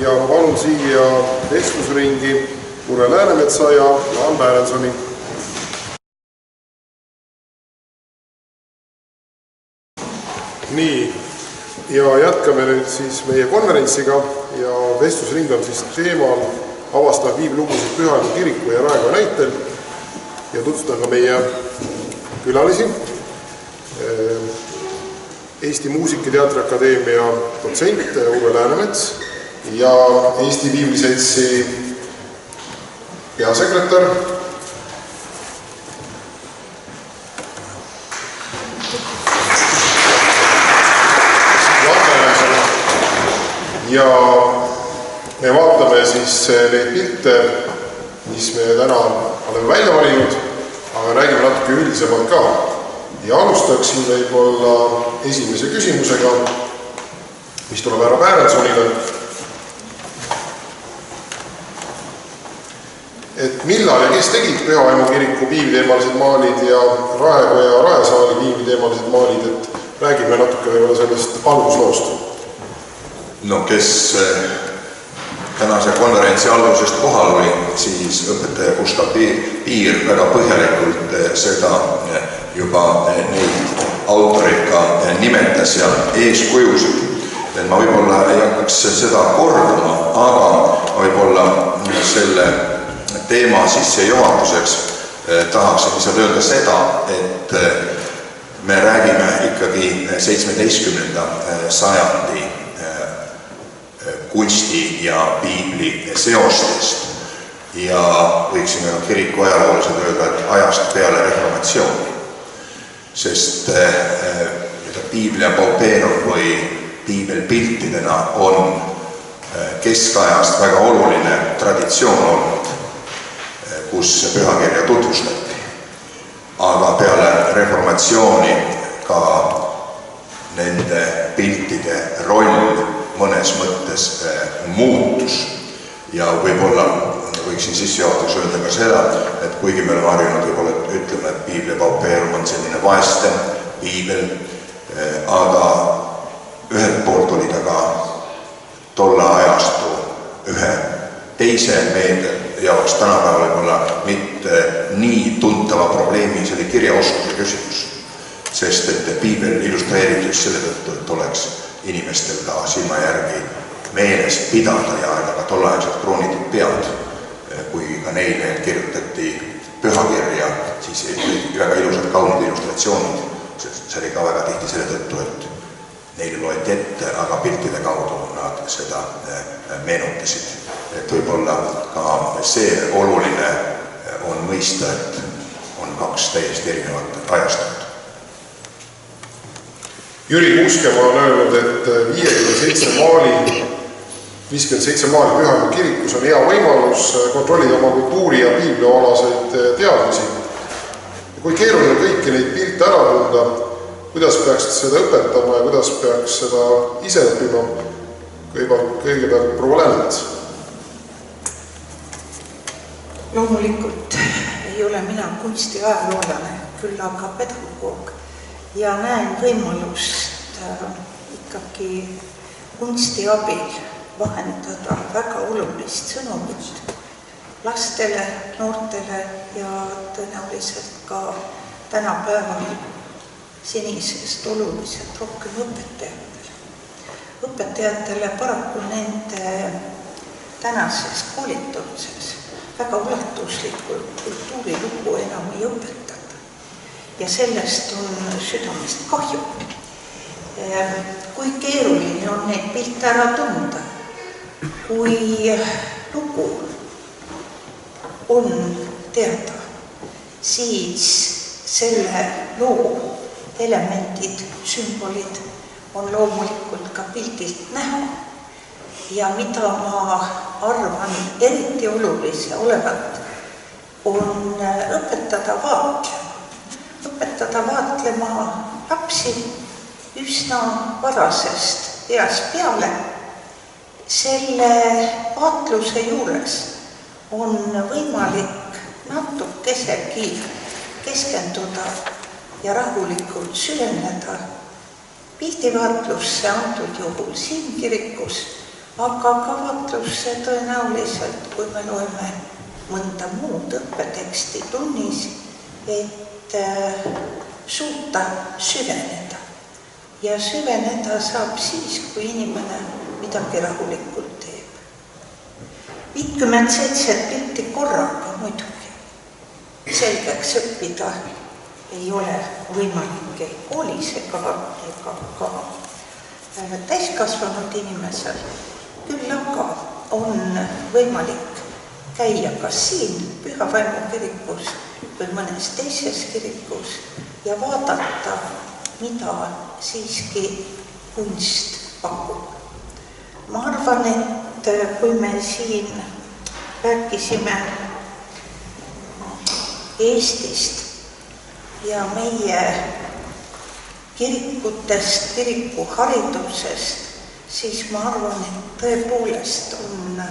ja ma palun siia vestlusringi Urve Läänemetsa ja Jaan Päärensoni. Nii, ja jätkame nüüd siis meie konverentsiga ja vestlusring on siis teemal avastab piiblilugusid Pühajagu kiriku ja Raekoja näitel ja tutvustan ka meie külalisi. Eesti Muusika- ja Teatriakadeemia dotsent Urve Läänemets ja Eesti Piibliseltsi peasekretär ja me vaatame siis neid pilte, mis me täna oleme välja valinud, aga räägime natuke üldisemalt ka. Ja alustaksin võib-olla esimese küsimusega, mis tuleb härra Päärensonile. Et millal ja kes tegid Pühavaimu kiriku piibliteemalised maalid ja Raekoja ja Raesaali piibliteemalised maalid, et räägime natuke võib-olla sellest algusloost. No kes tänase konverentsi algusest kohal oli, siis õpetaja Gustav Piir väga põhjalikult seda juba neid autoreid ka nimetas ja eeskujusid. Ma võib-olla ei hakkaks seda kordama, aga võib-olla selle teema sissejuhatuseks tahaksin lihtsalt öelda seda, et me räägime ikkagi 17. sajandi kunsti ja piibli seostest ja võiksime kiriku ajalooliselt öelda, et ajast peale reformatsiooni, sest piiblia paupeerum või piibelpiltidena on keskajast väga oluline traditsioon olnud, kus pühakirja tutvustati. Aga peale reformatsiooni ka nende piltide roll mõnes mõttes muutus ja võib-olla võiksin sissejuhatuseks öelda ka seda, et kuigi me oleme harjunud võib-olla ütleme, et piiblia paupeerum on selline vaestem piibel, aga ühelt poolt oli ta ka tolle ajastu ühe teise meede jaoks tänapäeval võib-olla mitte nii tuntava probleemi, see oli kirjaoskuse küsimus, sest et piibel illustreeritus selle tõttu, et oleks inimestel ka silma järgi meeles pidada ja ka tolleaegselt kroonitud pead, kui ka neile kirjutati pühakirja, siis olid väga ilusad kaunid illustratsioonid. See oli ka väga tihti selle tõttu, et neile loeti ette, aga piltide kaudu nad seda meenutasid. Et võib-olla ka see oluline on mõista, et on kaks täiesti erinevat ajastut. Jüri Kuuskemaa on öelnud, et 57 maali Pühajagu kirikus on hea võimalus kontrollida oma kultuuri- ja piiblialaseid teadmisi. Kui keeruline kõiki neid pilte ära tunda, kuidas peaks seda õpetama ja kuidas peaks seda ise õppima, kõigepealt proua Läänemets? Loomulikult ei ole mina kunstiajaloolane, küll aga pedagoog ja näen võimalust ikkagi kunsti abil vahendada väga olulist sõnumit lastele, noortele ja tõenäoliselt ka tänapäeval senisest oluliselt rohkem õpetajatele. Õpetajatele paraku nende tänases koolituses väga ulatuslikult kultuurilugu enam ei õpetada ja sellest on südamest kahju. Kui keeruline on neid pilte ära tunda, kui lugu on teada, siis selle loo elemendid, sümbolid on loomulikult ka pildilt näha ja mida ma arvan eriti olulise olevat, on õpetada vaatlema lapsi üsna varasest east peale. Selle vaatluse juures on võimalik natukesegi keskenduda ja rahulikult süveneda pildivaatlusse antud juhul siin kirikus, aga ka vaatlusse tõenäoliselt, kui me loeme mõnda muud õppeteksti tunnis, et suuta süveneda. Ja süveneda saab siis, kui inimene midagi rahulikult teeb. 57 pilti korraga muidugi. Selgeks õppida ei ole võimalik ei koolis ega ka täiskasvanud inimesel. Küll aga on võimalik käia kas siin Püha Vaimu kirikus või mõnes teises kirikus ja vaadata, mida siiski kunst pakub. Ma arvan, et kui me siin rääkisime Eestist ja meie kirikutest, kirikuharidusest, siis ma arvan, et tõepoolest on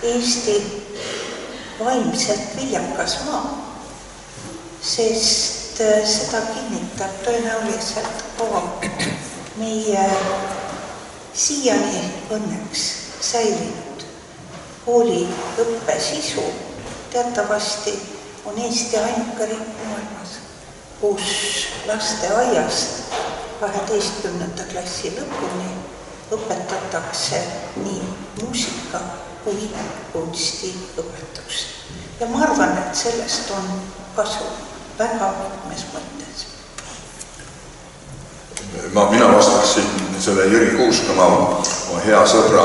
Eesti vaimselt viljakas maa, sest seda kinnitab tõenäoliselt ka meie siiani õnneks säilinud kooli õppesisu. Teatavasti on Eesti ainuke riik maailmas, kus lasteaiast 12. klassi lõpuni õpetatakse nii muusika kui kunstiõpetust. Ja ma arvan, et sellest on kasu väga mitmes mõttes. Mina vastaksin selle Jüri Kuuskamaa hea sõbra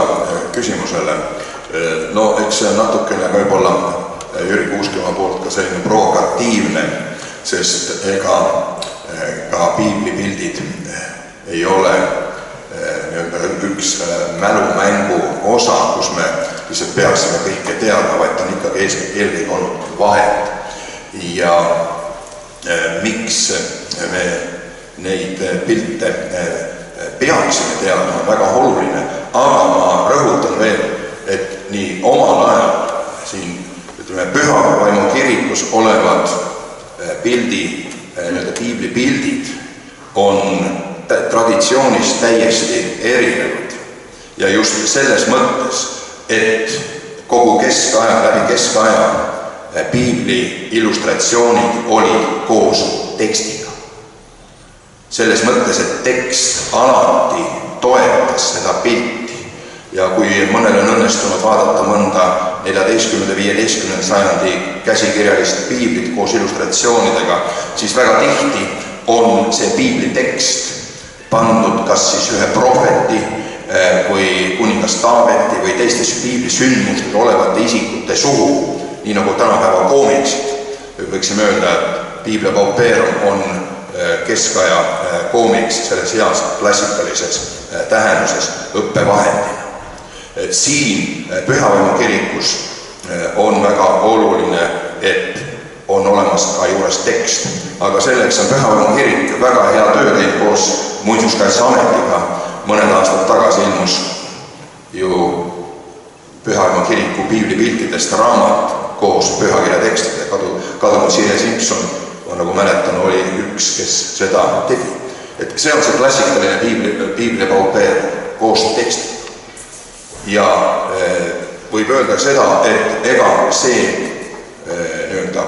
küsimusele. No eks see on natukene võib-olla Jüri Kuuskamaa poolt ka selline provokatiivne, sest ega ka piiblipildid ei ole üks mälumängu osa, kus me lihtsalt peaksime kõike teadma, vaid on ikkagi eelkõige olnud vahend. Ja miks me neid pilte peaksime teadma, on väga oluline, aga ma rõhutan veel, et nii omal ajal siin Püha Vaimu kirikus olevad piiblipildid on traditsioonist täiesti erinevad. Ja just selles mõttes, et kogu läbi keskaja piibli illustratsioonid olid koos tekstiga. Selles mõttes, et tekst alati toetas seda pilti. Ja kui mõnel on õnnestunud vaadata mõnda 14. ja 15. sajandi käsikirjalist piiblit koos illustratsioonidega, siis väga tihti on see piibli tekst pandud kas siis ühe prohveti või kuningas Taaveti või teistes piibli sündmustel olevate isikute suhu, nii nagu tänapäeva koomiksid. Võiksime öelda, et Biblia Pauperum on keskaja koomiks selles heas klassikalises tähenduses õppevahendina. Siin Püha Vaimu kirikus on väga oluline, et on olemas ka juures tekst, aga selleks on Püha Vaimu kirik väga hea töö teinud koos Muinsuskaitseametiga. Mõned aastad tagasi ilmus ju Püha Vaimu kiriku piiblipiltidest raamat koos pühakirja tekstide. Kadunud Sirje Simpson, nagu mäletan, oli üks, kes seda tegi. Et see on see klassikaline Biblia Pauperum koos tekstiga. Ja võib öelda seda, et ega see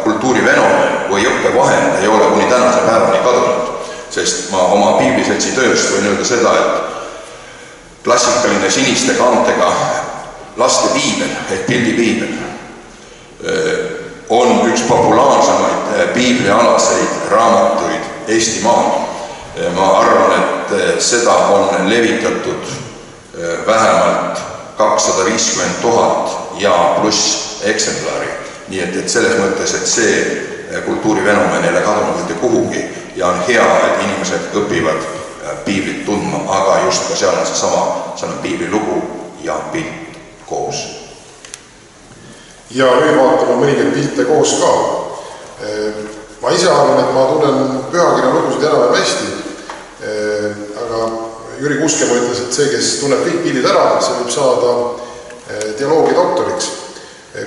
kultuurifenomen või õppevahend ei ole kuni tänase päevani kadunud, sest ma oma piibliseltsi tööst võin öelda seda, et klassikaline siniste kaantega laste piibel ehk pildipiibel on üks populaarsemaid piiblialaseid raamatuid Eestimaal. Ma arvan, et seda on levitatud vähemalt 250 000 ja pluss eksemplari. Nii et selles mõttes, et see kultuurifenomen ei ole kadunud mitte kuhugi ja on hea, et inimesed õpivad piiblit tundma, aga just ka seal on seesama piibli lugu ja pilt koos. Ja nüüd vaatame mõningaid pilte koos ka. Ma ise arvan, et ma tunnen pühakirja lugusid enam hästi, aga Jüri Kuuskamaa ütles, et see, kes tunneb kõik pildid ära, see võib saada dialoogi doktoriks.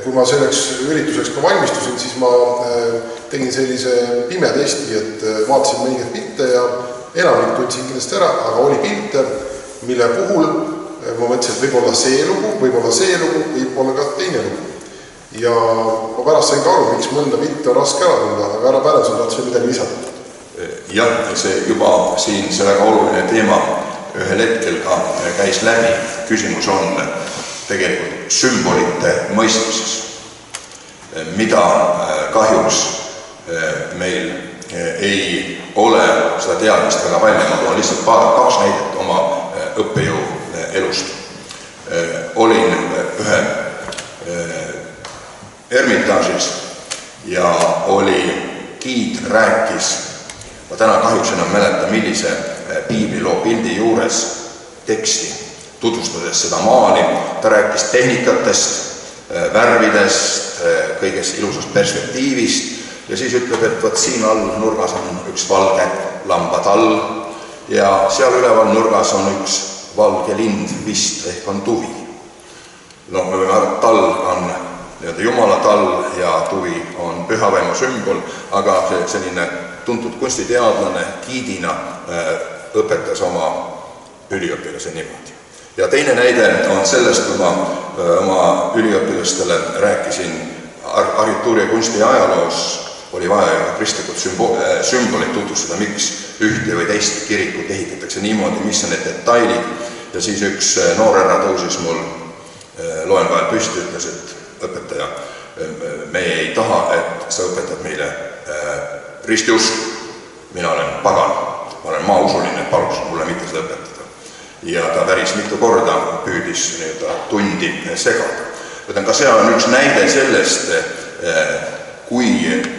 Kui ma selleks ürituseks ka valmistusin, siis ma tegin sellise pimetesti, et vaatasin mõningaid pilte ja enamik tundsin kindlasti ära, aga oli pilte, mille puhul ma mõtlesin, et võib-olla see lugu, võib-olla ka teine lugu. Ja ma pärast sain ka aru, miks mõnda mitte on raske ära tunda, aga ära Pärnson tahtsin midagi lisada. Jah, see juba siin see väga oluline teema ühel hetkel ka käis läbi. Küsimus on tegelikult sümbolite mõistmises, mida kahjuks meil ei ole seda teadmist väga palju. Ma toon lihtsalt kaks näidet oma õppejõu elust. Olin ühe Ermitaažis ja oli giid rääkis, ma täna kahjuks enam mäleta, millise piibliloo pildi juures teksti, tutvustades seda maali. Ta rääkis tehnikatest, värvidest, kõigest ilusast perspektiivist ja siis ütleb, et võt siin all nurgas on üks valge lambatall ja seal üleval nurgas on üks valge lind, vist ehk on tuvi. No me võime arvata, tall on Jumala tall ja tuvi on pühavaimu sümbol, aga selline tuntud kunstiteadlane giidina õpetas oma üliõpilase niimoodi. Ja teine näide on sellest, kui ma oma üliõpilastele rääkisin arhitektuuri ja kunsti ajaloos, oli vaja kristlikud sümbolid tutvustada, miks ühte või teist kirikut ehitatakse niimoodi, mis on need detailid. Ja siis üks noor härra tõusis mul loen vahel püsti, ütles, et õpetaja, meie ei taha, et sa õpetad meile ristiusku. Mina olen pagan, ma olen maausuline, paluks mulle mitte seda õpetada. Ja ta väris mitu korda püüdis tundi segada. Ka see on üks näide sellest,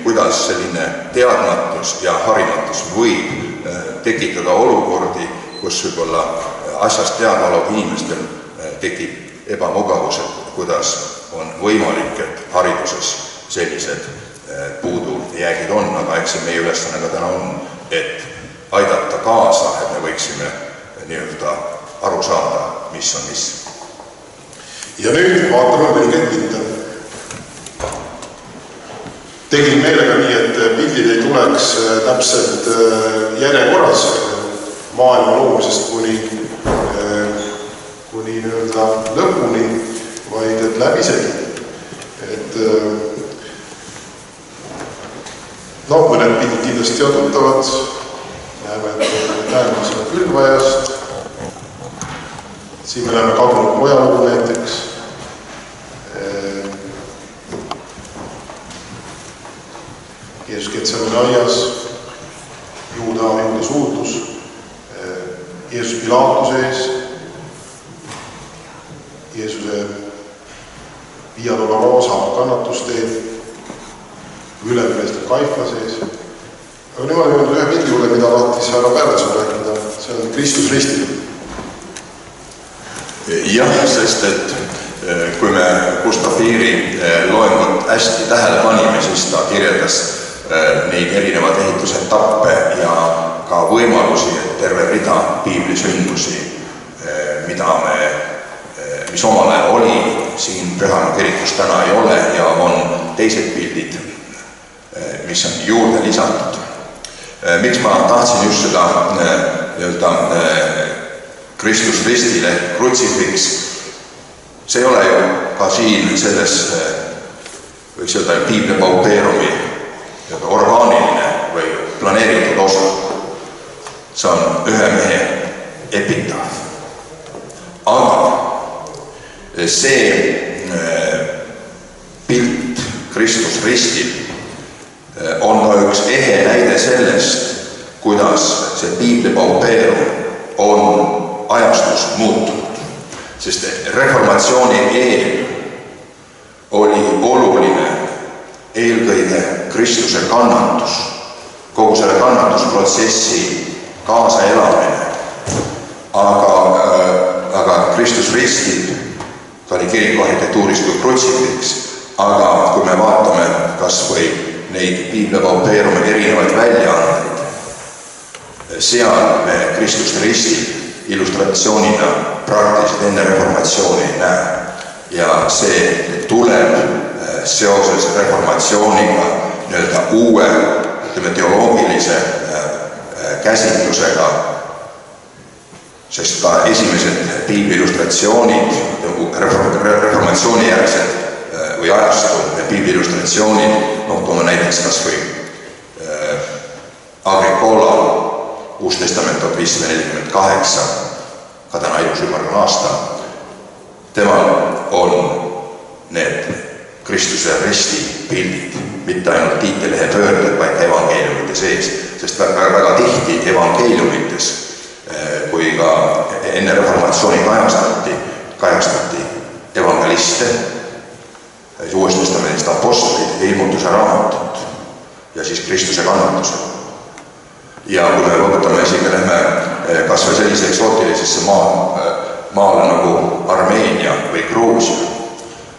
kuidas selline teadmatus ja harimatus võib tekitada olukordi, kus võib-olla asjast teadaoleva inimestel tekib ebamugavus, kuidas on võimalik, et hariduses sellised puudujäägid on, aga eks see meie ülesanne ka täna on, et aidata kaasa, et me võiksime aru saada, mis on mis. Ja nüüd vaatame mõningaid pilte. Tegin meelega nii, et pildid ei tuleks täpselt järjekorras maailma loomisest kuni lõpuni, vaid et läbisegi. Mõned pildid kindlasti on tuttavad. Näeme, et tähendab seda külvajast. Siin me näeme kadunud pojalugu näiteks. Jeesus Getsemani aias, Juuda suudlus, Jeesus Pilaatuse ees, Jeesuse Via Dolorosa kannatusteed, ülepreester Kaifa sees. Aga nüüd olen ühe pildi juurde, mida tahtis härra Pärnson rääkida, see on Kristus ristil. Jah, sest et kui me Gustav Fiiri loengut hästi tähele panime, siis ta kirjeldas neid erinevad ehitusetappe ja ka võimalusi, et terve rida piiblisündmusi, mis omal ajal oli, siin Pühamäe kirikus täna ei ole ja on teised pildid, mis on juurde lisatud. Miks ma tahtsin just seda Kristus ristile krutsifiks? See ei ole ju ka siin selles, võiks öelda, Piiblia paupeerumi orgaaniline või planeeritud osa. See on ühe mehe epitaaf. Aga see pilt Kristus ristil on ka üks ehe näide sellest, kuidas see Piiblia paupeerum on ajastus muutunud. Sest reformatsiooni eel oli oluline eelkõige Kristuse kannatus, kogu selle kannatusprotsessi kaasaelamine. Aga Kristus ristil, ta oli kiriku arhitektuuris kui krutsifiks, aga kui me vaatame kas või neid Piiblia paupeerume erinevaid väljaandeid, seal me Kristuse ristil illustratsioonina praktiliselt enne reformatsiooni ei näe. Ja see tuleb seoses reformatsiooniga uue teoloogilise käsitlusega sest ka esimesed piibli illustratsioonid, reformatsiooni järgsed või ajastu piibli illustratsioonid, toome näiteks kas või Agricola Uus Testament 1548, ka täna ilus ümmargune aasta, temal on need Kristuse risti pildid, mitte ainult tiitelehe pöörded, vaid evangeeliumite sees, sest väga tihti evangeeliumites, kui ka enne reformatsiooni kajastati evangeliste, Uuest Testamendist apostleid, ilmutuse raamatut ja siis Kristuse kannatused. Ja kui me võtame isegi lähme kas või sellise eksootilisesse maale nagu Armeenia või Gruusia,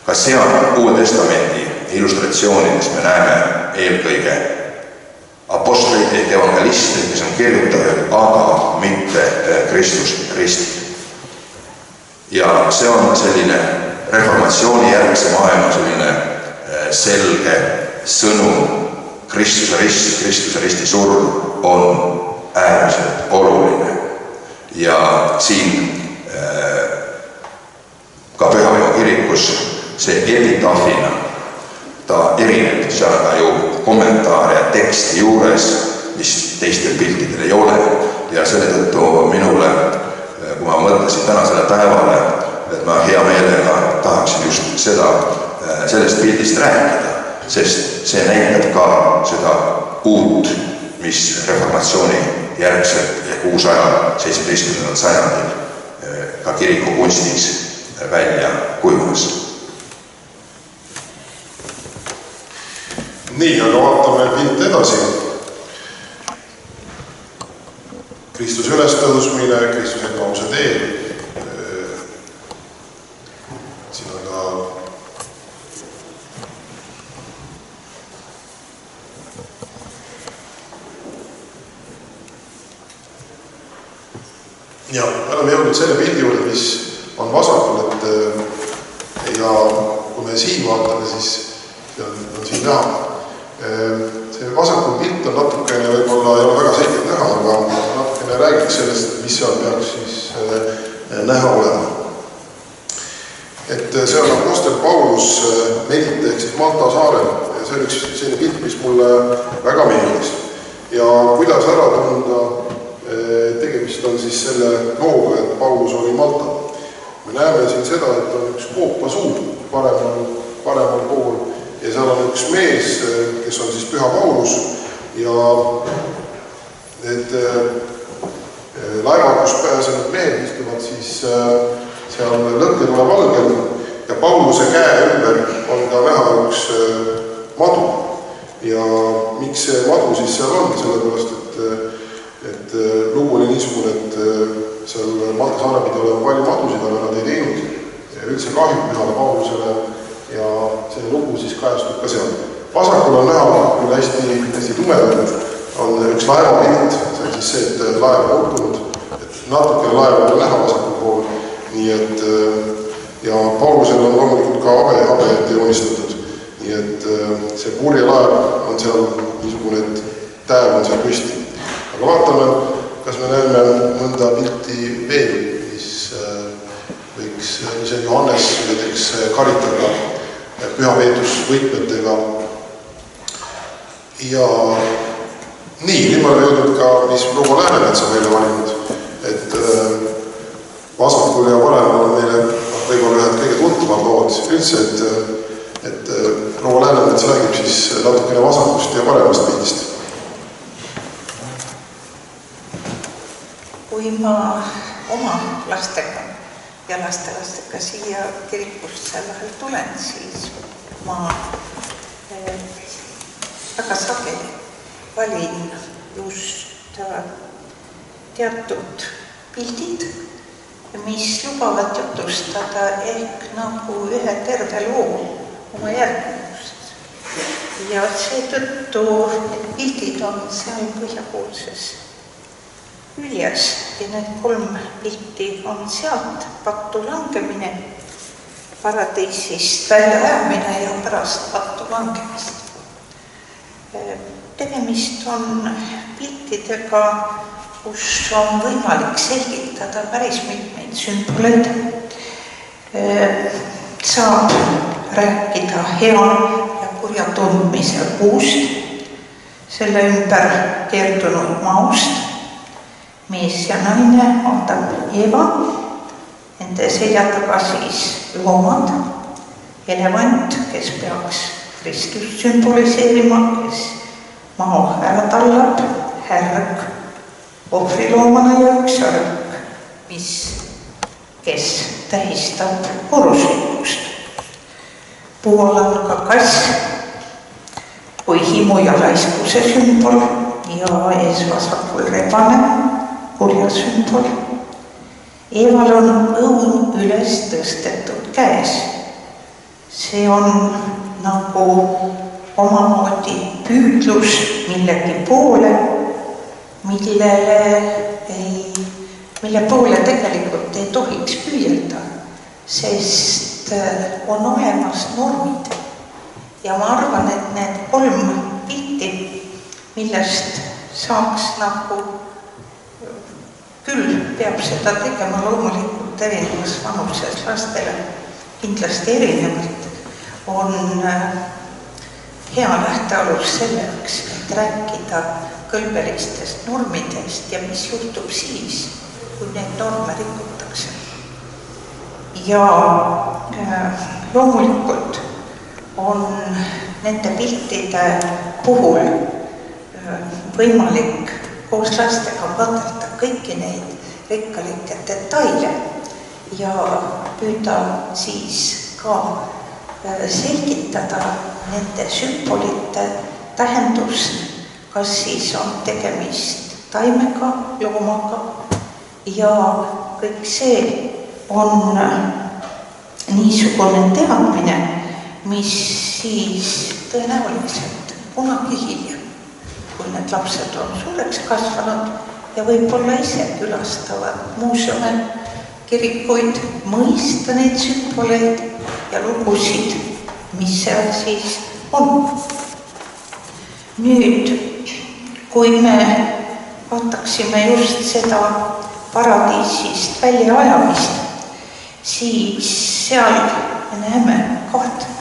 ka seal Uue Testamendi illustratsioonides me näeme eelkõige apostleid ehk evangeliste, kes on kirjutajad, aga mitte Kristus ristil. Ja see on selline reformatsiooni järgse maailma selline selge sõnum. Kristuse risti surm on äärmiselt oluline ja siin ka Pühaveemaa kirikus see epitaafina ta erineb, seal on ka ju kommentaare ja teksti juures, mis teistel piltidel ei ole ja selle tõttu minule, kui ma mõtlesin tänasele päevale, et ma hea meelega tahaksin just sellest pildist rääkida, sest see näitab ka seda uut, mis reformatsiooni järgselt ja uusajal 17. sajandil ka kirikukunstis välja kujunes. Nii, aga vaatame pilt edasi. Kristuse ülestõusmine, Kristuse kause teel. Siin on ka ja oleme jõudnud selle pildi juurde, mis on vasakul, ja kui me siin vaatame, siis see on siin näha. See vasakul pilt on natukene, võib-olla ei ole väga selgelt näha, aga natukene räägiks sellest, mis seal peaks siis näha olema. Et see on apostel Paulus Melite ehk siis Malta saarel ja see on üks selline pilt, mis mulle väga meeldis. Ja kuidas ära tunda, tegemist on siis selle looga, et Paulus oli Malta. Me näeme siin seda, et on üks koopasuu paremal pool ja seal on üks mees, kes on siis Püha Paulus ja need laevakust pääsenud mehed istuvad siis seal lõkketule valgel ja Pauluse käe ümber on ka näha üks madu. Ja miks see madu siis seal on? Sellepärast, et lugu oli niisugune, et seal Malta saare pidi olema palju madusid, aga nad ei teinud üldse kahju Pühale Paulusele ja see lugu siis kajastub ka seal. Vasakul on näha, kui hästi tumedanud, on üks laevapilt, see on siis see, et laev on muutunud, et natukene laev on näha vasakul pool, nii et ja Paulusel on loomulikult ka habe ette joonistatud, nii et see purjelaev on seal niisugune, et tääv on seal püsti. Aga vaatame, kas me näeme mõnda pilti veel, mis võiks, mis on Johannes näiteks karitada pühapeetusvõitmetega. Ja nii, nüüd me oleme jõudnud ka, mis proua Läänemets on meile valinud, et vasakul ja paremal on meile võib-olla ühed kõige tuntumad lood üldse, et proua Läänemets räägib siis natukene vasakust ja paremast pildist. Kui ma oma lastega ja lastelastega siia kirikust sel vahel tulen, siis ma väga sageli valin just teatud pildid, mis lubavad jutustada ehk nagu ühe terve loo oma järgmusest. Ja seetõttu need pildid on seal põhjapoolses küljes ja need 3 pilti on sealt pattu langemine, paradiisist väljaajamine ja pärast pattu langemist. Tegemist on piltidega kus on võimalik selgitada päris mitmeid sümboleid. Saab rääkida hea ja kurja tundmise puust, selle ümber keerdunud maust, mees ja naine Adam ja Eva, nende selja taga siis loomad, elevant, kes peaks Kristust sümboliseerima, kes maa ära tallab, härg ohvriloomana ja üks arg, kes tähistab koruslikkust. Puu all on ka kass kui himu ja laiskuse sümbol ja ees vasakul rebane, kurja sümbol. Eeval on õun üles tõstetud käes. See on nagu omamoodi püüdlus millegi poole, mille poole tegelikult ei tohiks püüelda, sest on olemas normid. Ja ma arvan, et need 3 pilti, millest saaks nagu, küll peab seda tegema loomulikult erinevas vanuses lastele, kindlasti erinevalt, on hea lähtealus selleks, et rääkida kõlbelistest normidest ja mis juhtub siis, kui neid norme rikutakse. Ja loomulikult on nende piltide puhul võimalik koos lastega vaadelda kõiki neid rikkalikke detaile ja püüda siis ka selgitada nende sümbolite tähendust, kas siis on tegemist taimega, loomaga ja kõik see on niisugune teadmine, mis siis tõenäoliselt kunagi hiljem, kui need lapsed on suureks kasvanud ja võib-olla ise külastavad muuseume, kirikuid, mõista neid sümboleid ja lugusid, mis seal siis on. Nüüd, kui me vaataksime just seda paradiisist väljaajamist, siis seal me näeme 2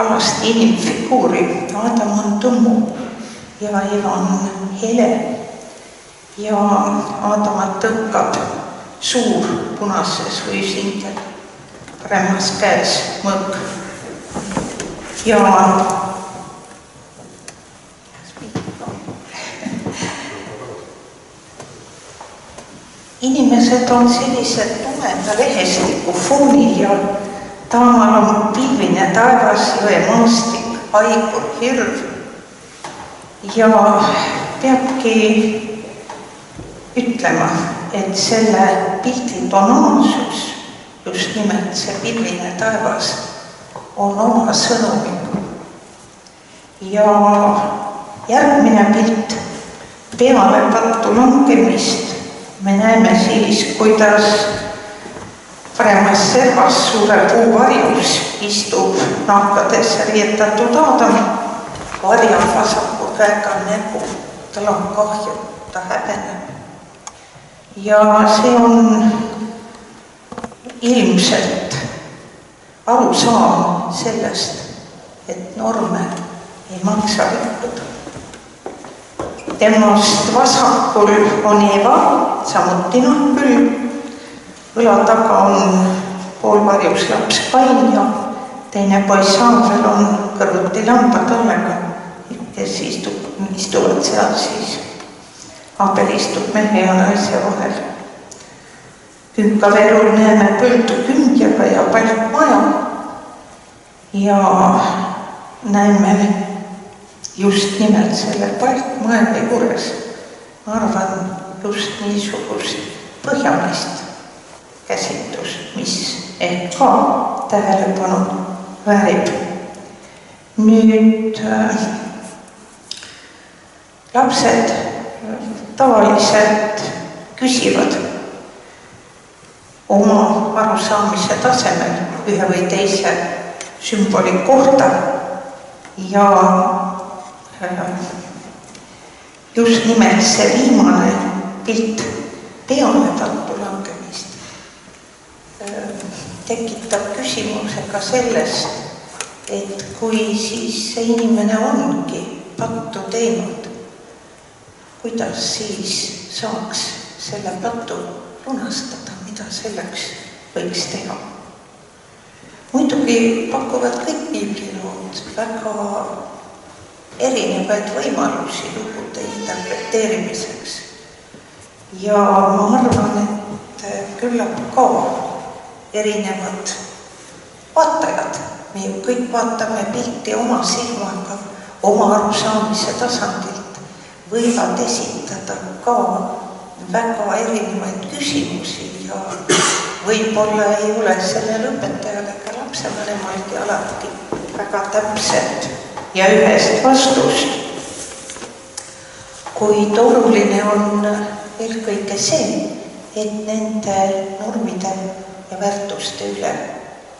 alast inimfiguuri. Adam on tõmmu ja Eva on hele ja Adamat tõukab suur punases rüüsingel, paremas käes mõõk ja inimesed on sellised tumeda lehestiku foonil ja taamal on pilvine taevas, jõemaastik, haigur, hirv ja peabki ütlema, et selle pildi tonaalsus, just nimelt see pilvine taevas, on oma sõnumiga. Ja järgmine pilt peale pattu langemist me näeme siis, kuidas paremas servas suure puu varjus istub nahkadesse riietatud Adam, varjab vasaku käega nägu, tal on kahju, ta häbeneb. Ja see on ilmselt arusaam sellest, et norme ei maksa rikkuda. Temast vasakul on Eva, samuti nahkül. Õla taga on poolvarjus laps Kain ja teine poiss Aabel on kõrvuti lambatallega, kes istuvad seal siis. Aabel istub mehe ja naise vahel. Künkaverul näeme põldu kündjaga ja palkmaja ja näeme just nimelt selle palkmaja juures, ma arvan, just niisugust põhjamist käsitlust, mis ehk ka tähelepanu väärib. Nüüd lapsed tavaliselt küsivad oma arusaamise tasemel ühe või teise sümboli kohta ja just nimelt see viimane pilt peale Tartu langemist tekitab küsimuse ka sellest, et kui siis see inimene ongi pattu teinud, kuidas siis saaks selle patu lunastada, mida selleks võiks teha. Muidugi pakuvad kõik piiblilood väga erinevaid võimalusi lugude interpreteerimiseks. Ja ma arvan, et küllap ka erinevad vaatajad, me ju kõik vaatame pilti oma silmaga, oma arusaamise tasandilt, võivad esitada ka väga erinevaid küsimusi ja võib-olla ei ole sellel õpetajal ega lapsevanemalgi alati väga täpselt ja ühest vastust. Kuid oluline on eelkõige see, et nende normide ja väärtuste üle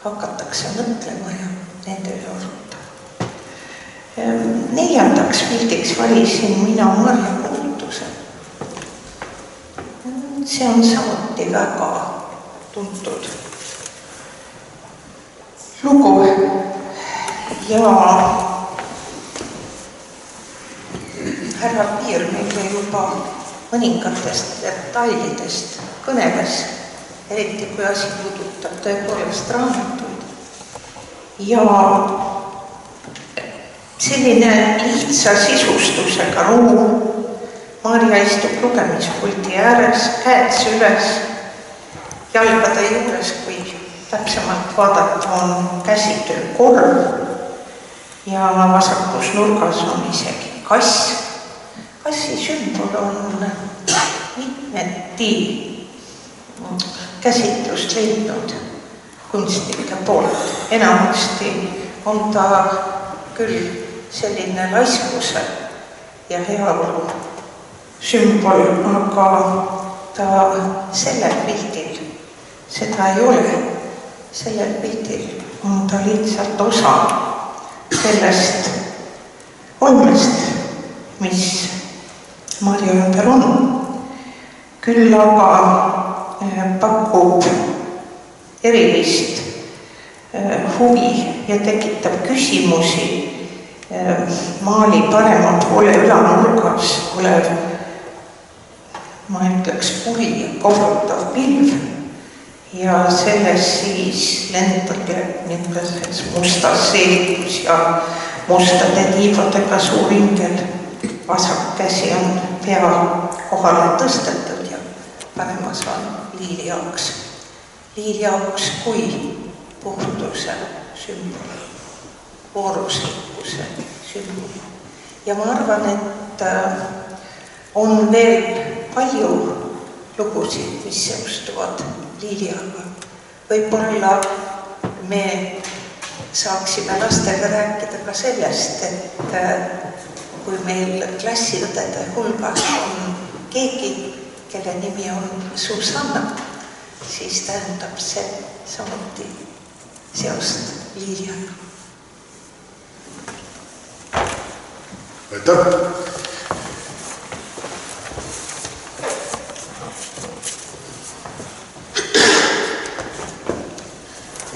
hakatakse mõtlema ja nende üle arutama. 4. pildiks valisin mina Marja Kultuse. See on samuti väga tuntud lugu ja härra Piir meile juba mõningatest detailidest kõneles, eriti kui asi puudutab tõepoolest raamatuid. Ja selline lihtsa sisustusega ruum, Maarja istub lugemispuldi ääres, käed süles, jalgade juures, kui täpsemalt vaadata, on käsitöö korv ja vasakus nurgas on isegi kass. Kassi sümbol on mitmeti käsitlust leidnud kunstnike poolt. Enamasti on ta küll selline laiskuse ja heaolu sümbol, aga ta sellel pildil seda ei ole. Sellel pildil on ta lihtsalt osa sellest olmest, mis Marja ümber on. Küll aga pakub erilist huvi ja tekitab küsimusi maali parema poole ülanurgas olev, ma ütleks, puri ja kohutav pilv ja selles siis lendab niisuguses mustas seelikus ja mustade tiivadega suur ingel. Vasak käsi on pea kohale tõstetud ja paremas on liiliauks. Liiliauks kui puhtuse sümbol, vooruslikkuse sümbol. Ja ma arvan, et on veel palju lugusid, mis seostuvad liiliaga. Võib-olla me saaksime lastega rääkida ka sellest, et kui meil klassiõdede hulgas on keegi, kelle nimi on Susanna, siis tähendab see samuti seost liiliaga. Aitäh!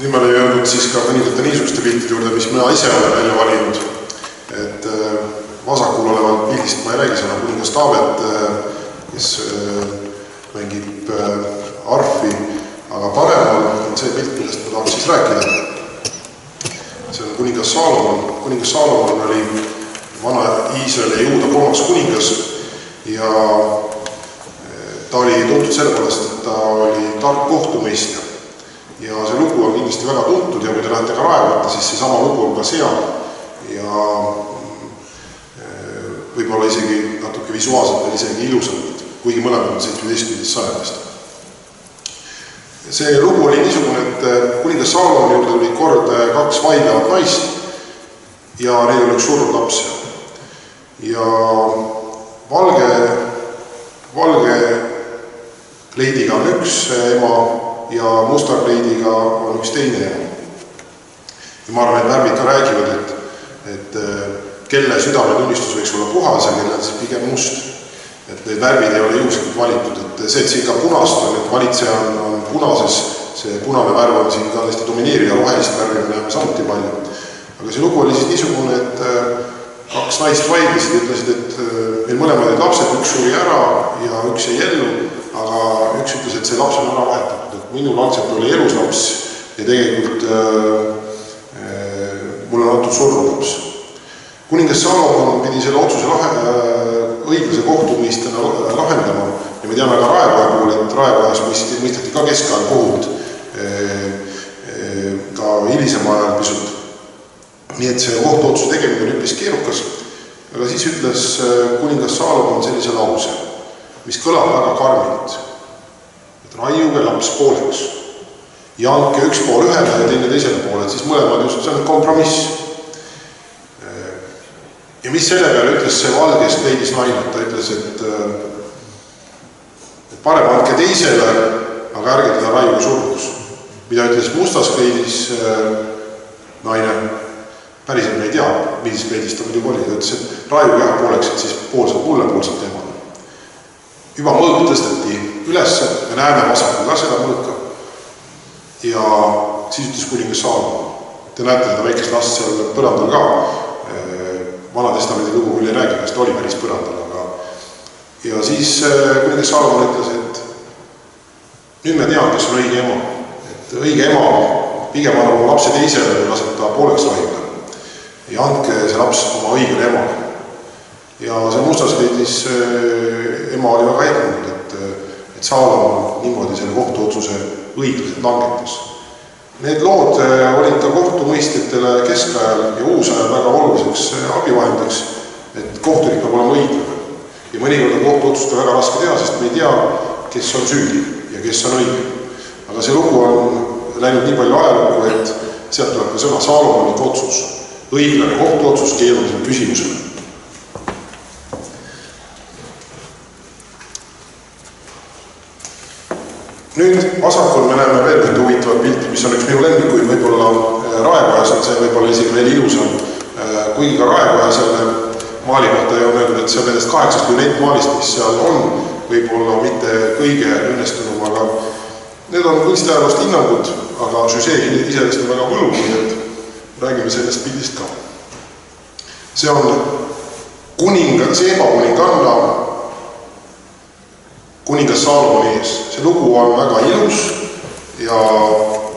Nüüd ma olen jõudnud siis ka mõningate niisuguste piltide juurde, mis mina ise olen välja valinud. Et vasakul olevalt pildist ma ei räägi, see on kuningas Taavet, kes mängib arfi, aga paremal on see pilt, millest ma tahan siis rääkida. See on kuningas Saalomon. Kuningas Saalomon oli vana Iisraeli ja Juuda 3. kuningas ja ta oli tuntud selle poolest, et ta oli tark kohtumõistja. Ja see lugu on kindlasti väga tuntud ja kui te lähete ka raevata, siis see sama lugu on ka seal ja võib-olla isegi natuke visuaalselt veel isegi ilusamalt, kuigi mõlemad on 17. sajandist. See lugu oli niisugune, et kuningas Saalomoni juurde tuli kord 2 vaidlevat naist ja neil oli üks surnud laps. Ja valge kleidiga on üks ema ja musta kleidiga on üks teine ema. Ja ma arvan, et värvid ka räägivad, et kelle südametunnistus võiks olla puhas ja kelle siis pigem must. et need värvid ei ole juhuslikult valitud, et see, et siin ka punast on, et valitseja on punases, see punane värv on siin ka hästi domineeriv ja rohelist värvi me näeme samuti palju. Aga see lugu oli siis niisugune, et kaks naist vaidlesid, ütlesid, et meil mõlemad olid lapsed, üks suri ära ja üks jäi ellu, aga üks ütles, et see laps on ära vahetatud, et minul algselt oli elus laps ja tegelikult mul on antud surnud laps. Kuningas Saalomon pidi selle otsuse õiglase kohtumõistena lahendama ja me teame ka Raekoja puhul, et Raekojas mõisteti ka keskajal kohut ka hilisema ajal pisut. Nii et see kohtuotsuse tegemine oli üpris keerukas, aga siis ütles kuningas Saalomon sellise lause, mis kõlab väga karmilt, et raiuge laps pooleks ja andke üks pool ühele ja teine teisele poole, et siis mõlemad just, see on kompromiss. Ja mis selle peale ütles see valgest leidis naine, ta ütles, et parem andke teisele, aga ärge teda raiuge surnuks. Mida ütles mustas kleidis naine, päriselt me ei tea, millis kleidis ta muidugi oli, ta ütles, et raiuge jah pooleks, et siis pool saab mulle, pool saab temale. Juba mõõk tõsteti üles, me näeme vasakul ka seda mõõka. Ja siis ütles kuningas Saalomon. Te näete seda väikest last seal põrandal ka. Vanatestamendi lugu küll ei räägi, kas ta oli päris põrandal, aga ja siis kuningas Saalomon ütles, et nüüd me teame, kes on õige ema. Et õige ema pigem annab oma lapse teisele või laseb ta pooleks raiuda ja andke see laps oma õigele emale. Ja see mustas leidis ema oli väga ehmunud, et Saalomon niimoodi selle kohtuotsuse õiglaselt langetas. Need lood olid ka kohtumõistjatele keskajal ja uusajal väga oluliseks abivahendiks, et kohtunik peab olema õiglane. Ja mõnikord on kohtuotsust ka väga raske teha, sest me ei tea, kes on süüdi ja kes on õige. Aga see lugu on läinud nii palju ajalukku, et sealt tuleb ka sõna Saalomonik otsus, õiglane kohtuotsus keerulisel küsimusele. Nüüd vasakul me näeme veel ühte huvitavat pilti, mis on üks minu lemmikuid, võib-olla Raekojas on see võib-olla isegi veel ilusam, kuigi ka Raekoja selle maali kohta ei ole öeldud, et see on nendest 8 maalist, mis seal on, võib-olla mitte kõige õnnestunum, aga need on kunstiajaloost hinnangud, aga süžee iseenesest on väga võluv, nii et räägime sellest pildist ka. See on Seeba kuninganna kuningas Saalomoni ees. See lugu on väga ilus ja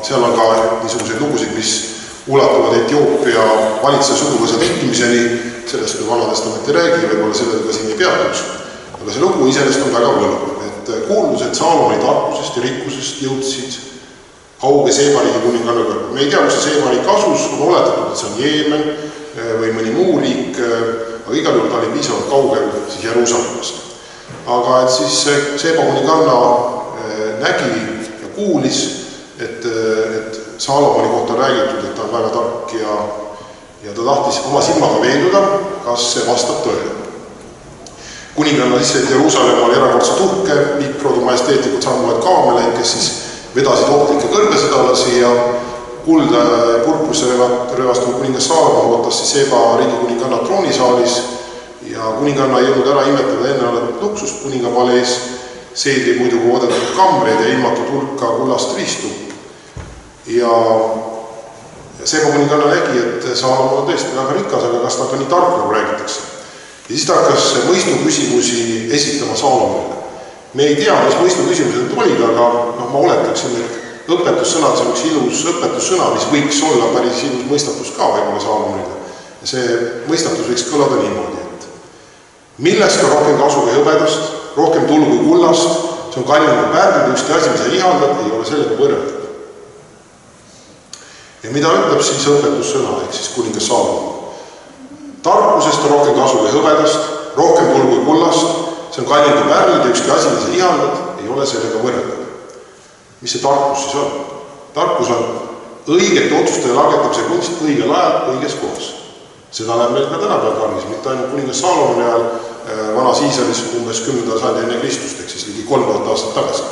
seal on ka niisuguseid lugusid, mis ulatuvad Etioopia valitseja suguvõsa tekkimiseni, sellest kui Vanatestament ei räägi, võib-olla sellele ka siin ei peatuks. Aga see lugu iseenesest on väga võluv, et kuuldused Saalomoni tarkusest ja rikkusest jõudsid kauge Seebariigi kuninganna kõrval. Me ei tea, kus see Seebariik asus, on oletatud, et see on Jeemen või mõni muu riik, aga igal juhul ta oli piisavalt kaugel siis Jeruusalemmast. Aga et siis Seeba kuninganna nägi ja kuulis, et Saalomoni kohta on räägitud, et ta on väga tark ja ta tahtis oma silmaga veenduda, kas see vastab tõele. Kuninganna siis Jeruusalemma oli erakordselt uhke, pikrodu majesteetlikud sammuvad kaameleid, kes siis vedasid ohtlikke kõrbesedalasi ja kulda purpusse röövastunud kuningas Saalomon ootas siis Seeba riigi kuninganna troonisaalis ja kuninganna ei jõudnud ära imetada enne olevat luksust kuningapalees, seedri muidugi oodatud kambreid ja ilmatud hulka kullast riistu. Ja Seeba kuninganna nägi, et Saalomon on tõesti väga rikas, aga kas ta ka nii tark, nagu räägitakse. Ja siis ta hakkas mõistuküsimusi esitama Saalomonile. Me ei tea, mis mõistuküsimused olid, aga ma oletaksin, et õpetussõnad, see on üks ilus õpetussõna, mis võiks olla päris ilus mõistatus ka võib-olla Saalomonile. Ja see mõistatus võiks kõlada niimoodi, et millest on rohkem kasu kui hõbedast, rohkem tulu kui kullast, see on kallim pärmid, ükski asi, mis ei ihaldab, ei ole sellega võrreldav. Ja mida ütleb siis õpetussõna, ehk siis kuningas Saalomon? Tarkusest on rohkem kasu kui hõbedast, rohkem tulu kui kullast, see on kallim kui pärmid ja ükski asi, mis ei ihaldab, ei ole sellega võrreldav. Mis see tarkus siis on? Tarkus on õigete otsuste langetamise kunst õigel ajal õiges kohas. Seda näeb meil ka tänapäeval tarvis, mitte ainult kuningas Saalomoni ajal vanas Iisraelis umbes 10. sajandi enne Kristust, ehk siis ligi 3000 aastat tagasi.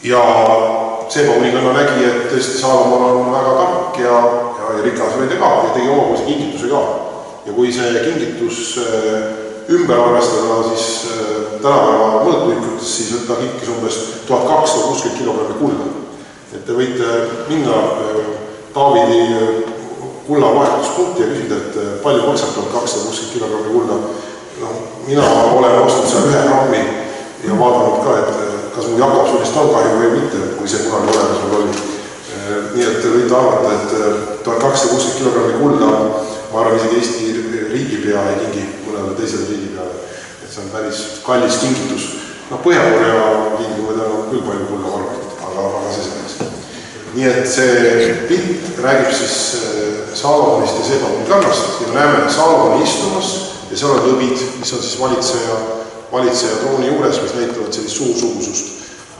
Ja Seeba kuninganna nägi, et tõesti Saalomon on väga tark ja rikas oli ta ka ja tegi omapoolse kingituse ka. ja kui see kingitus ümber arvestada, siis tänapäeva mõõtühikutes, siis ta kinkis umbes 1260 kilogrammi kulda. Et te võite minna Taavidi kulla vahetuspunkti ja küsida, et palju maksab 1260 kilogrammi kulda. Mina olen ostnud seal 1 grammi ja vaadanud ka, et kas mu Jakobsonist on kahju või mitte, kui see kunagi olemas mul oli. Nii et võite arvata, et 1260 kilogrammi kulda, ma arvan, isegi Eesti riigipea ei kingi mõnele teisele riigipeale. Et see on päris kallis kingitus. Põhja-Korea riigipea on küll palju kulda varvatud, aga see selleks. Nii et see pilt räägib siis Saalomonist ja Sebamoni kannast ja me näeme Saalomoni istumas ja seal on lõbid, mis on siis valitseja trooni juures, mis näitavad sellist suursugusust.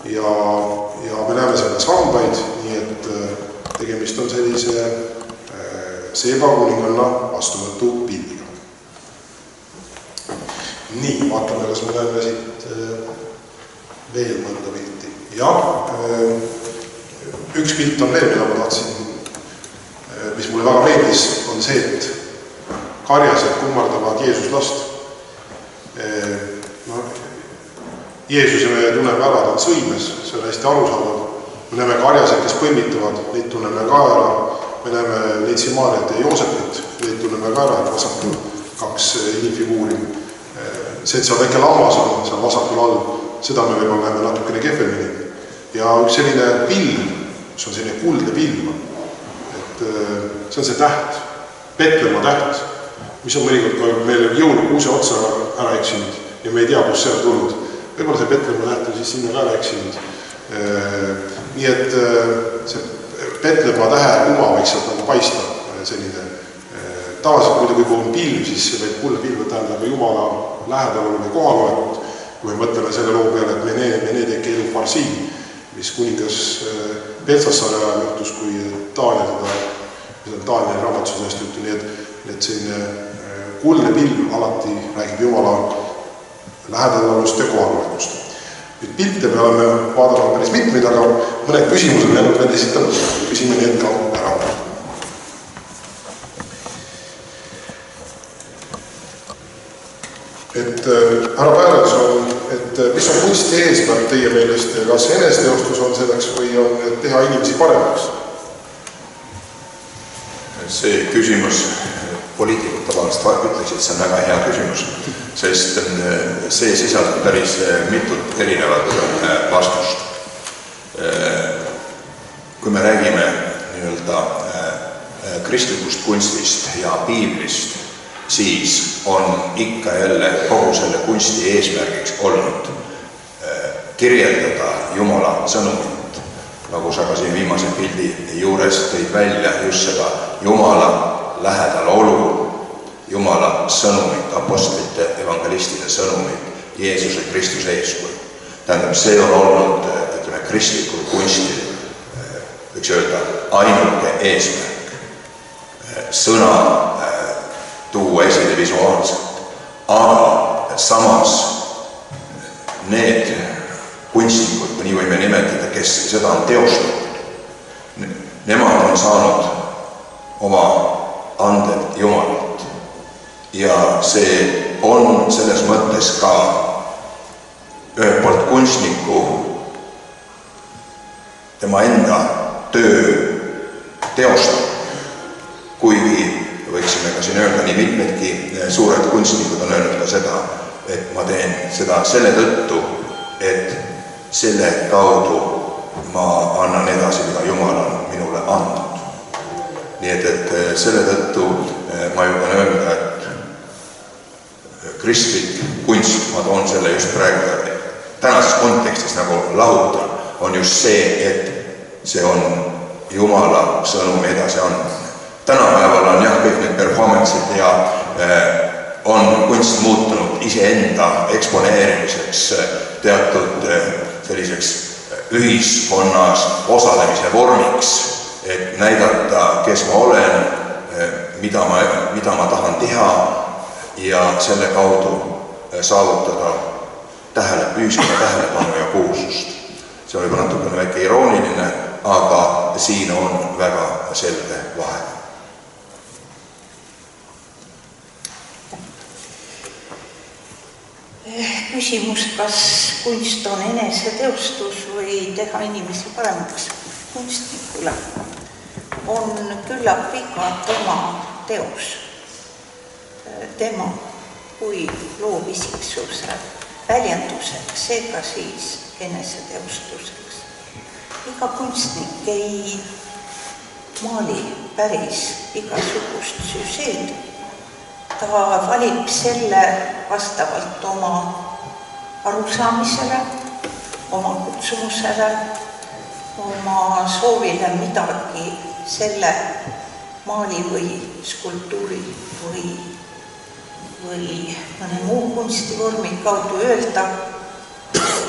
Ja me näeme selle sambaid, nii et tegemist on sellise Seba kuninganna vastuvõtu pildiga. Nii, vaatame, kas me näeme siit veel mõnda pilti. Ja üks pilt on veel, mida ma tahtsin, mis mulle väga meeldis, on see, et karjased kummardavad Jeesus last. Jeesuse me tunneme ära, ta on sõimes, see on hästi arusaadav. Me näeme karjased, kes põmmitavad, neid tunneme ka ära. Me näeme Neitsi Maarjat ja Joosepit, neid tunneme ka ära, et vasakul 2 inimfiguuri. See, et seal väike lammas on, seal vasakul all, seda me võib-olla näeme natukene kehvemini. Ja üks selline pilm, mis on selline kuldne pilm, et see on see täht, Petlemma täht, mis on mõnikord ka meile jõulukuuse otsa ära eksinud ja me ei tea, kus see on tulnud. Võib-olla see Petlemma täht on siis sinna ka ära eksinud. Nii et see Petlemma tähe kuma võiks sealt nagu paista selline. Tavaliselt muidugi, kui on pilm, siis võib kuldne pilm tähendab Jumala lähedal või kohalolekut. Kui me mõtleme selle loo peale, et mene teki elu farsiin, mis kuningas Peltsassari ajal juhtus, kui Taanieli raamatusest juttu, nii et selline kuldne pilm alati räägib Jumala lähedalolust ja kohalolekust. Nüüd pilte me oleme vaadanud päris mitmeid, aga mõned küsimused jäänud veel esitanud. Küsime need ka ära. Et härra Päärats on, et mis on kunsti eesmärk teie meelest ja kas eneseteostus on selleks või on teha inimesi paremaks? See küsimus, poliitikud tavaliselt ütleks, et see on väga hea küsimus, sest see sisaldab päris mitut erinevat vastust. Kui me räägime kristlikust kunstist ja piiblist, siis on ikka jälle kogu selle kunsti eesmärgiks olnud kirjeldada Jumala sõnumit. Nagu sa ka siin viimase pildi juures tõid välja just seda Jumala lähedal olu, Jumala sõnumit, apostlite, evangelistide sõnumit, Jeesuse Kristuse eeskuju. Tähendab, see on olnud kristlikul kunstil, võiks öelda, ainuke eesmärk. Sõna tuua esile visuaalselt, aga samas need kunstnikud, nii võime nimetada, kes seda on teostanud, nemad on saanud oma anded Jumalalt ja see on selles mõttes ka ühelt poolt kunstniku tema enda töö teostamine, kuigi võiksime ka siin öelda, nii mitmedki suured kunstnikud on öelnud ka seda, et ma teen seda selle tõttu, et selle kaudu ma annan edasi, mida Jumal on minule andnud. Nii et selle tõttu ma julgen öelda, et kristlik kunst, ma toon selle just praegu tänases kontekstis nagu lahutan, on just see, et see on Jumala sõnumi edasi andmine. Tänapäeval on jah kõik need performance'id ja on kunst muutunud iseenda eksponeerimiseks teatud selliseks ühiskonnas osalemise vormiks, et näidata, kes ma olen, mida ma tahan teha ja selle kaudu saavutada ühiskonna tähelepanu ja kuulsust. See on juba natukene väike irooniline, aga siin on väga selge vahe. küsimus, kas kunst on eneseteostus või teha inimesi paremaks kunstnikule, on küllap iga tema teos, tema kui loovisiksuse väljenduseks, seega siis eneseteostuseks. Iga kunstnik ei maali päris igasugust süžeed, ta valib selle vastavalt oma arusaamisele, oma kutsumusele, oma soovile midagi selle maali või skulptuuri või mõne muu kunstivormi kaudu öelda.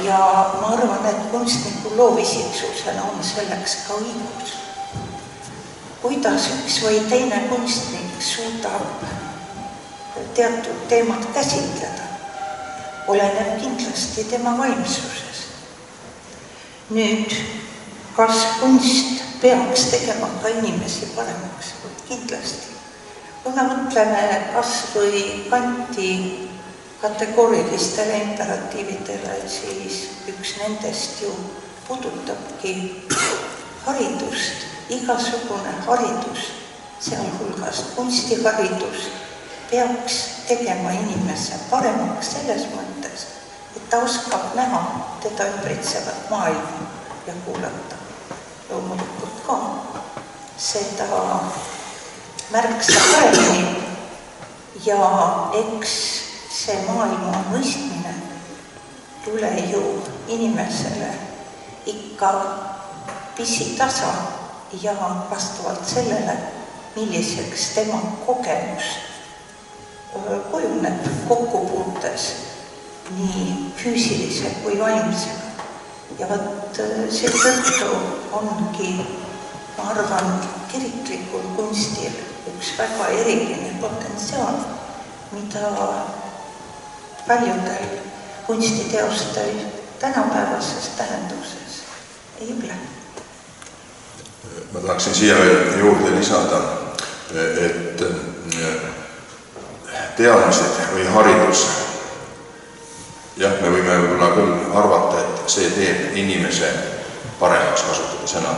Ja ma arvan, et kunstniku loovisiksusena on selleks ka õigus. Kuidas üks või teine kunstnik suudab teatud teemat käsitleda, oleneb kindlasti tema vaimsusest. Nüüd, kas kunst peaks tegema ka inimesi paremaks? Kindlasti. Kui me mõtleme kas või Kanti kategoorilistele imperatiividele, siis üks nendest ju puudutabki haridust, igasugune haridus, sealhulgas kunstiharidus, peaks tegema inimese paremaks selles mõttes, et ta oskab näha teda ümbritsevat maailma ja kuulata. Loomulikult ka seda märksa paremini ja eks see maailma mõistmine tule ju inimesele ikka pisitasa ja vastavalt sellele, milliseks tema kogemus kujuneb kokkupuutes nii füüsilise kui vaimsega. Ja võt seetõttu ongi, ma arvan, kiriklikul kunstil üks väga eriline potentsiaal, mida paljudel kunstiteostel tänapäevases tähenduses ei ole. Ma tahaksin siia veel juurde lisada, et teadmised või haridus, jah, me võime võib-olla küll arvata, et see teeb inimese paremaks, kasutada sõna.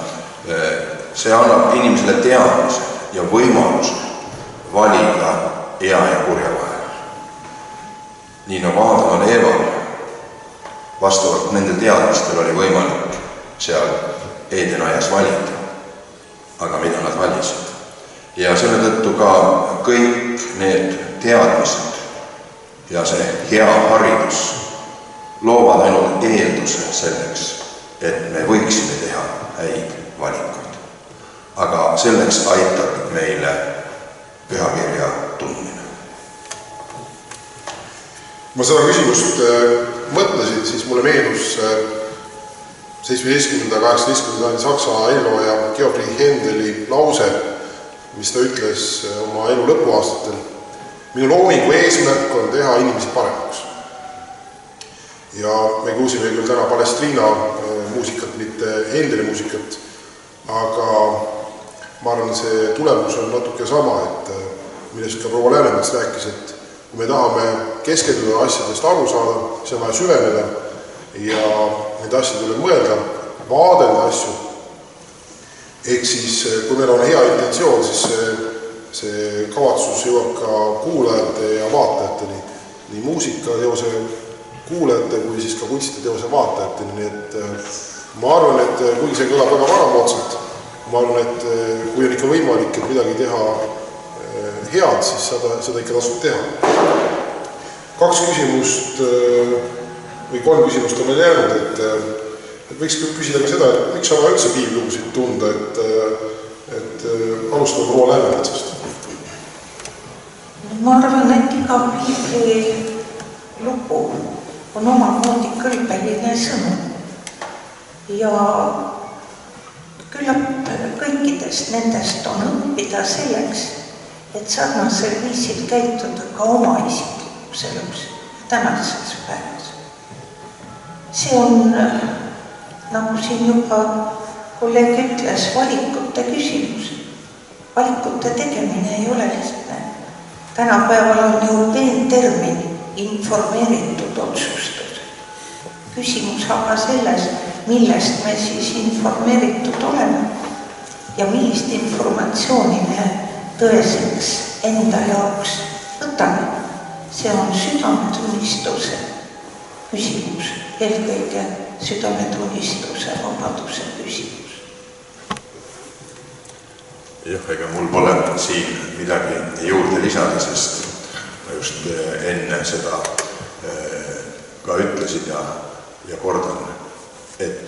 See annab inimesele teadmise ja võimaluse valida hea ja kurja vahel. Nii nagu Aadam ja Eeval vastavalt nendel teadmistel oli võimalik seal Eedenaias valida, aga mida nad valisid. Ja selle tõttu ka kõik need teadmised ja see hea haridus loovad ainult eelduse selleks, et me võiksime teha häid valikuid. Aga selleks aitab meile pühakirja tundmine. Ma seda küsimust mõtlesin, siis mulle meenus 17. ja 18. sajandi Saksa eellooja Georg Händeli lause, mis ta ütles oma elu lõpuaastatel. Minu loomingu eesmärk on teha inimesi paremaks. Ja me kuulsime küll täna Palestriina muusikat, mitte Händeli muusikat, aga ma arvan, see tulemus on natuke sama, et millest ka proua Läänemets rääkis, et kui me tahame keskenduda asjadest aru saada, siis on vaja süveneda ja need asjad üle mõelda, vaadelda asju. Ehk siis, kui meil on hea intentsioon, siis see kavatsus jõuab ka kuulajate ja vaatajateni, nii muusikateose kuulajate kui siis ka kunstiteose vaatajateni. Nii et ma arvan, et kuigi see kõlab väga varamoodsalt, ma arvan, et kui on ikka võimalik, et midagi teha head, siis seda ikka tasub teha. 2 küsimust või 3 küsimust on meil jäänud, et võiks küsida ka seda, et miks on üldse piiblilugusid tunda, et alustame proua Läänemetsast. Ma arvan, et iga piibli lugu on omamoodi kõlbeline sõnum ja küllap kõikidest nendest on õppida selleks, et sarnasel viisil käituda ka oma isiklikus elus tänases päevas. See on, nagu siin juba kolleeg ütles, valikute küsimus. Valikute tegemine ei ole lihtne. Tänapäeval on ju termin informeeritud otsustus. Küsimus aga selles, millest me siis informeeritud oleme ja millist informatsiooni me tõeseks enda jaoks võtame. See on südametunnistuse küsimus, eelkõige südametunnistuse vabaduse küsimus. Jah, ega mul pole siin midagi juurde lisada, sest ma just enne seda ka ütlesin ja kordan, et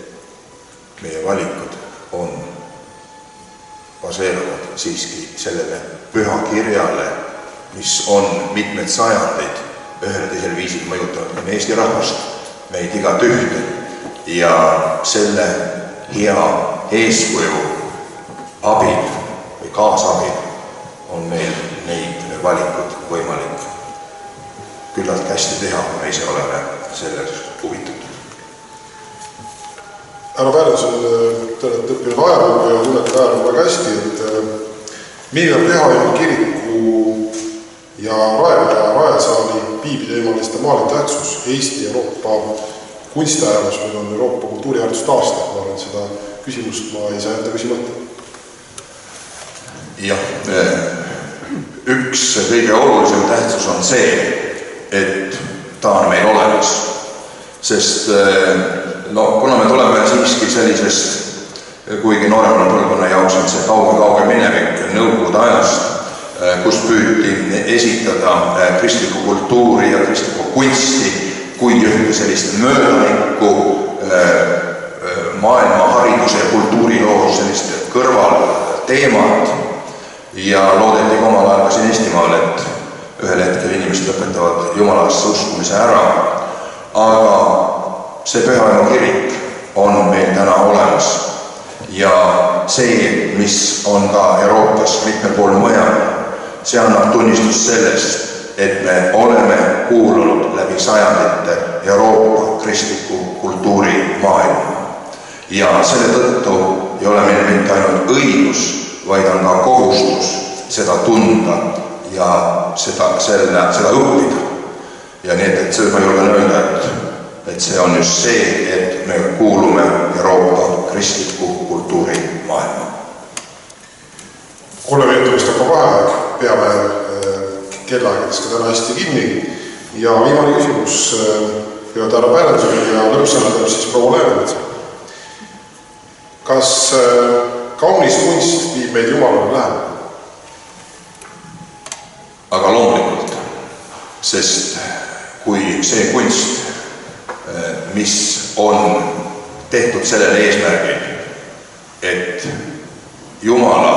meie valikud on baseeruvad siiski sellele pühakirjale, mis on mitmed sajandeid ühel teisel viisil mõjutanud ka Eesti rahvast, meid igat ühte, ja selle hea eeskuju abil või kaasabil on meil neid valikuid võimalik küllalt hästi teha, kui me ise oleme selles huvitatud. Härra Pärnson, te olete õppinud ajalugu ja tunnete ajalugu väga hästi, et milline on Pühavaimu kiriku ja Raesaali piibliteemaliste maalide tähtsus Eesti Euroopa kunstiajaloos, meil on Euroopa kultuuriharidust aasta, ma arvan, seda küsimust ma ei saa enda küsimata. Jah, üks kõige olulisem tähtsus on see, et ta on meil olemas, sest kuna me tuleme siiski sellisest, kuigi nooremana põlvkonna jaoks on see kauge minevik nõukogude ajast, kus püüti esitada kristlikku kultuuri ja kristlikku kunsti kui ühte sellist möödanikku maailma hariduse ja kultuuriloos sellist kõrvalteemat ja loodeti omal ajal ka siin Eestimaal, et ühel hetkel inimesed lõpetavad jumalasse uskumise ära, aga see Pühavaimu kirik on meil täna olemas ja see, mis on ka Euroopas mitmel pool mujal, see annab tunnistus sellest, et me oleme kuulunud läbi sajandite Euroopa kristliku kultuuri maailma. Ja selle tõttu ei ole meil mitte ainult õigus, vaid on ka kohustus seda tunda ja seda õppida. Ja nii, et seda ma julgen öelda, et see on just see, et me kuulume Euroopa kristliku kultuuri maailma. 3 minutit hakkab vaheaeg, peame kellaaegades ka täna hästi kinni. Ja viimane küsimus peavad härra Pärnson ja lõppsõna tuleb siis proua Läänemets. Kas kaunis kunst viib meid Jumalale lähemale? Aga loomulikult, sest kui see kunst, mis on tehtud sellele eesmärgil, et Jumala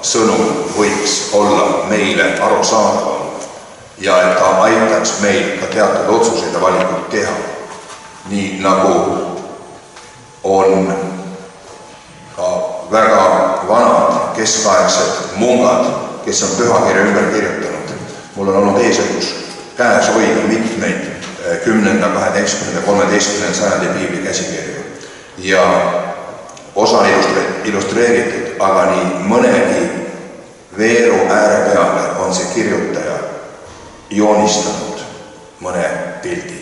sõnum võiks olla meile arusaadavam ja et ta aitaks meil ka teatud otsuseid ja valikuid teha, nii nagu on ka väga vanad keskaegsed mungad, kes on pühakirja ümber kirjutanud. Mul on olnud eesõigus käes hoida mitmeid 10., 12., 13. sajandi piibli käsikirju ja osa illustreeritud, aga nii mõnegi veeru ääre peale on see kirjutaja joonistanud mõne pildi.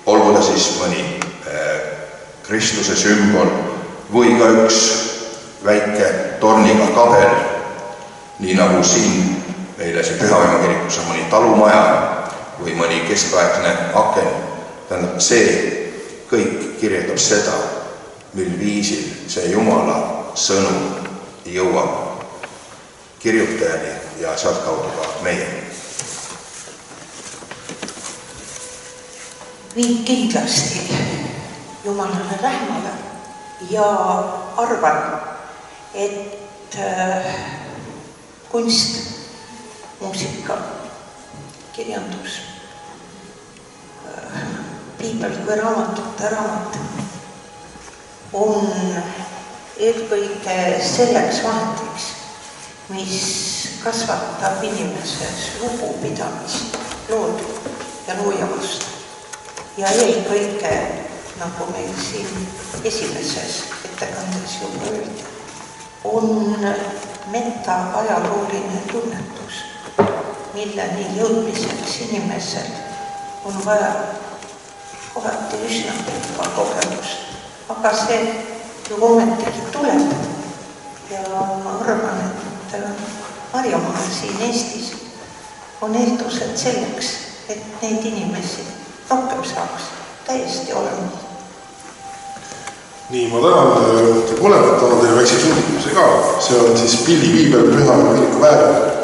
Olgu ta siis mõni Kristuse sümbol või ka üks väike torniga kabel, nii nagu siin meile see Pühavaimu kirikus on mõni talumaja või mõni keskaegne aken. Tähendab, see kõik kirjeldab seda, mil viisil see Jumala sõnum jõuab kirjutajani ja sealt kaudu ka meie. Viib kindlasti Jumalale lähemale ja arvan, et kunst, muusika, kirjandus, piibel kui raamatute raamat on eelkõige selleks vahendiks, mis kasvatab inimeses lugupidamist loodu ja looja vastu. Ja eelkõige, nagu meil siin esimeses ettekandes juba öeldi, on meta-ajalooline tunnetus, milleni jõudmiseks inimesel on vaja kohati üsna pikka kogemust, aga see ju ometigi tuleb ja ma arvan, et Harjumaal siin Eestis on eeldused selleks, et neid inimesi rohkem saaks täiesti olemas. Nii, ma tänan mõlemat, annan teile väikse suunikuse ka. See on siis Pilli Piibel Püha Kiriku väärne.